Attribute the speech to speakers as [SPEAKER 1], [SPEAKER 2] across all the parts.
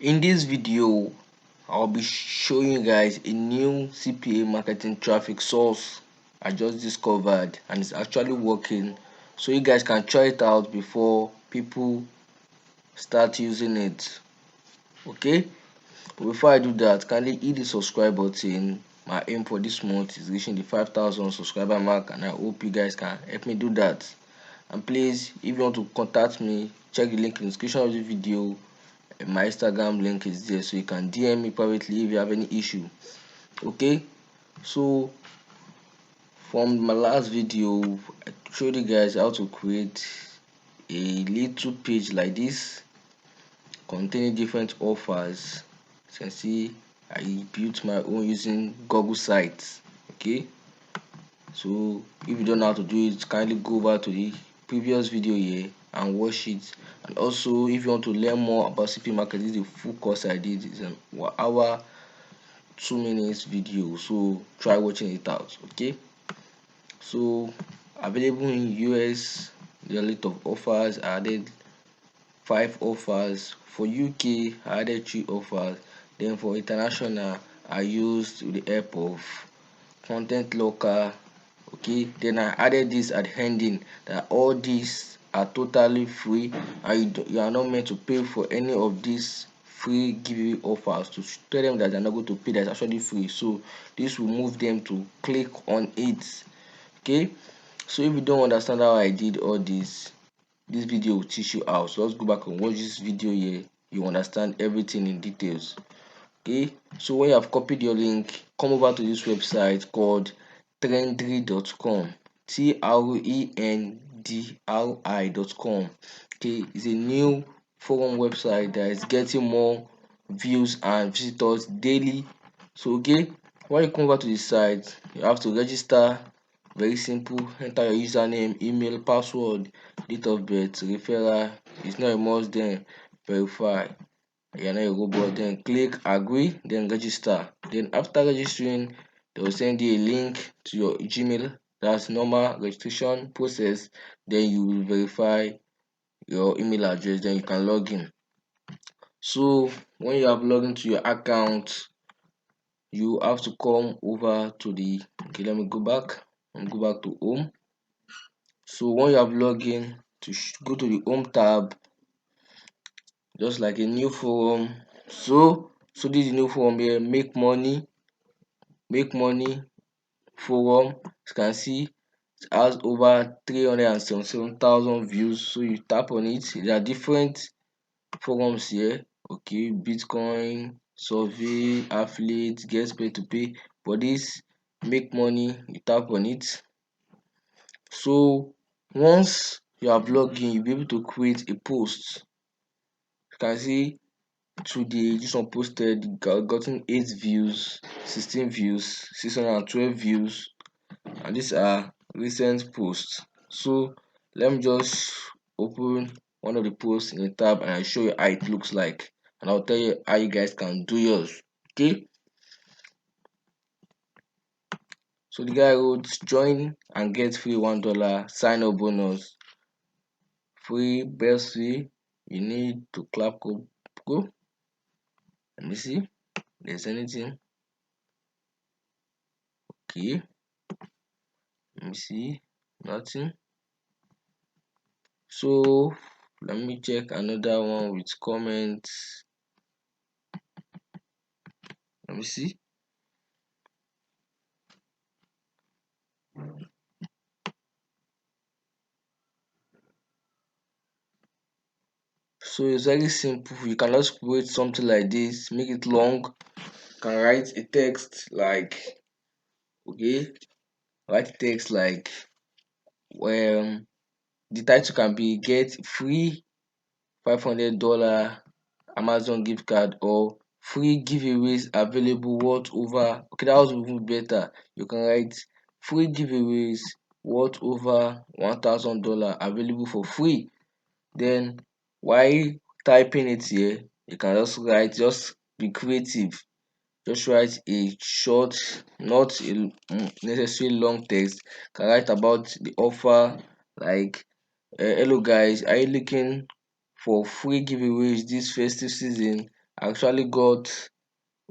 [SPEAKER 1] In this video, I'll be showing you guys a new CPA marketing traffic source I just discovered, and it's actually working, so you guys can try it out before people start using it. Okay, but before I do that, kindly hit the subscribe button. My aim for this month is reaching the 5,000 subscriber mark, and I hope you guys can help me do that. And please, if you want to contact me, check the link in the description of the video. My Instagram link is there, so you can DM me privately if you have any issue. Okay, so from my last video, I showed you guys how to create a little page like this containing different offers. As you can see, I built my own using Google Sites. Okay, so if you don't know how to do it, kindly go over to the previous video here and watch it. And also, if you want to learn more about CP marketing, this is a full course I did. It's an hour 2 minutes video, so try watching it out. Okay, so available in US, there are a lot of offers. I added 5 offers. For UK, I added 3 offers. Then for international, I used with the help of content locker. Okay, then I added this at ending that all these are totally free, and you are not meant to pay for any of these free giveaway offers, to tell them that they're not going to pay, that's actually free. So this will move them to click on it. Okay, so if you don't understand how I did all this video will teach you how. So let's go back and watch this video here. You understand everything in details. Okay, so when you have copied your link, come over to this website called trendry.com. trendri.com. Okay, it's a new forum website that is getting more views and visitors daily. So okay, when you come over to the site, you have to register. Very simple. Enter your username, email, password, date of birth, referral. It's not a must. Then verify. You're not a robot. Then click agree, then register. Then after registering, they will send you a link to your Gmail. That's normal registration process. Then you will verify your email address, then you can log in. So when you have logged into your account, you have to come over to the, okay, let me go back and go back to home. So when you have logged in, to go to the home tab, just like a new forum. So this is a new forum here, make money forum. You can see it has over 377,000 views. So you tap on it. There are different forums here. Okay, Bitcoin, survey, affiliate, get paid to pay. For this make money, you tap on it. So once you have logged in, you'll be able to create a post. You can see today this one posted gotten 8 views, 16 views, 612 views, and these are recent posts. So let me just open one of the posts in a tab and I'll show you how it looks like, and I'll tell you how you guys can do yours. Okay, so the guy wrote join and get free $1 sign up bonus, free bursary. You need to clap go. Let me see if there's anything. Okay, let me see, nothing. So let me check another one with comments. Let me see. So it's very simple. You can just create something like this, make it long. You can write a text like, okay, write text like, the title can be get free $500 Amazon gift card, or free giveaways available worth over, okay, that was even better. You can write free giveaways worth over $1,000 available for free. Then while typing it here, you can just write, just be creative, just write a short, not a necessarily long text. You can write about the offer like, hello guys, are you looking for free giveaways this festive season? I actually got,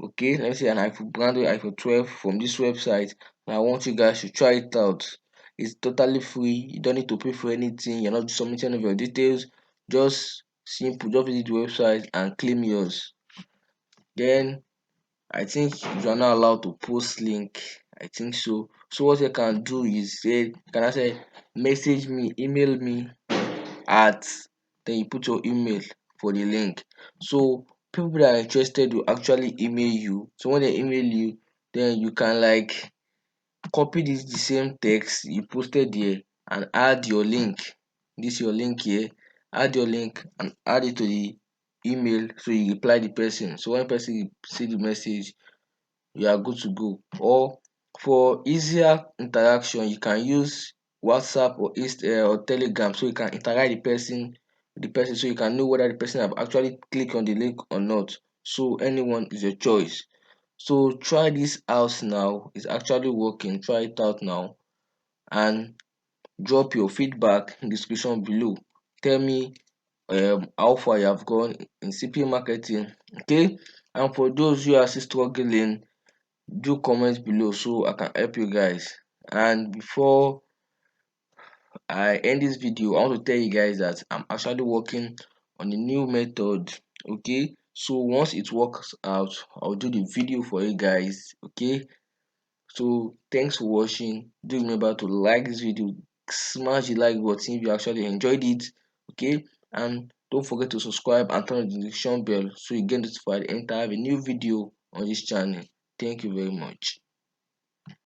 [SPEAKER 1] okay, let me say, an iPhone, brand new iPhone 12 from this website, and I want you guys to try it out. It's totally free. You don't need to pay for anything. You're not submitting any of your details. Just simple, just visit the website and claim yours. Then I think you are not allowed to post link. I think so. So what you can do is say, can I say, message me, email me at, then you put your email for the link. So people that are interested will actually email you. So when they email you, then you can like copy this the same text you posted there and add your link. This your link here. Add your link and add it to the email, so you reply the person. So when person see the message, you are good to go. Or for easier interaction, you can use WhatsApp or or Telegram, so you can interact the person so you can know whether the person have actually clicked on the link or not. So anyone is your choice. So try this out now. It's actually working. Try it out now and drop your feedback in the description below. Tell me how far you have gone in CPA marketing. Okay, and for those who are still struggling, do comment below so I can help you guys. And before I end this video, I want to tell you guys that I'm actually working on a new method. Okay, so once it works out, I'll do the video for you guys. Okay, so thanks for watching. Do remember to like this video, smash the like button if you actually enjoyed it. Okay, and don't forget to subscribe and turn on the notification bell so you get notified anytime I have a new video on this channel. Thank you very much.